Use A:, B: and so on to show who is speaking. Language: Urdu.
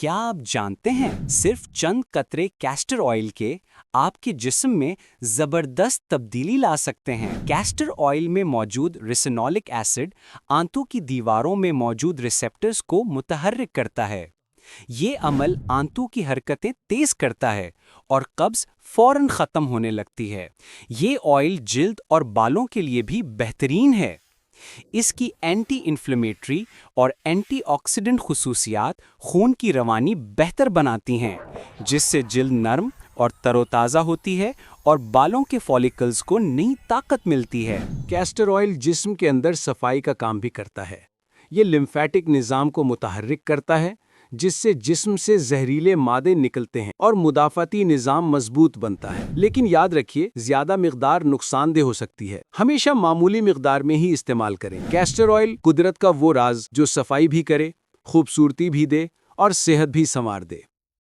A: کیا آپ جانتے ہیں صرف چند قطرے کیسٹر آئل کے آپ کے جسم میں زبردست تبدیلی لا سکتے ہیں؟ کیسٹر آئل میں موجود ریسینولک ایسڈ آنتوں کی دیواروں میں موجود ریسیپٹرز کو متحرک کرتا ہے۔ یہ عمل آنتوں کی حرکتیں تیز کرتا ہے اور قبض فوراً ختم ہونے لگتی ہے۔ یہ آئل جلد اور بالوں کے لیے بھی بہترین ہے۔ اس کی اینٹی انفلیمیٹری اور اینٹی آکسیڈنٹ خصوصیات خون کی روانی بہتر بناتی ہیں، جس سے جلد نرم اور تر و تازہ ہوتی ہے اور بالوں کے فولیکلز کو نئی طاقت ملتی ہے۔
B: کیسٹر آئل جسم کے اندر صفائی کا کام بھی کرتا ہے۔ یہ لمفیٹک نظام کو متحرک کرتا ہے، جس سے جسم سے زہریلے مادے نکلتے ہیں اور مدافعتی نظام مضبوط بنتا ہے۔ لیکن یاد رکھیے، زیادہ مقدار نقصان دہ ہو سکتی ہے۔ ہمیشہ معمولی مقدار میں ہی استعمال کریں۔ کیسٹر آئل قدرت کا وہ راز جو صفائی بھی کرے، خوبصورتی بھی دے اور صحت بھی سنوار دے۔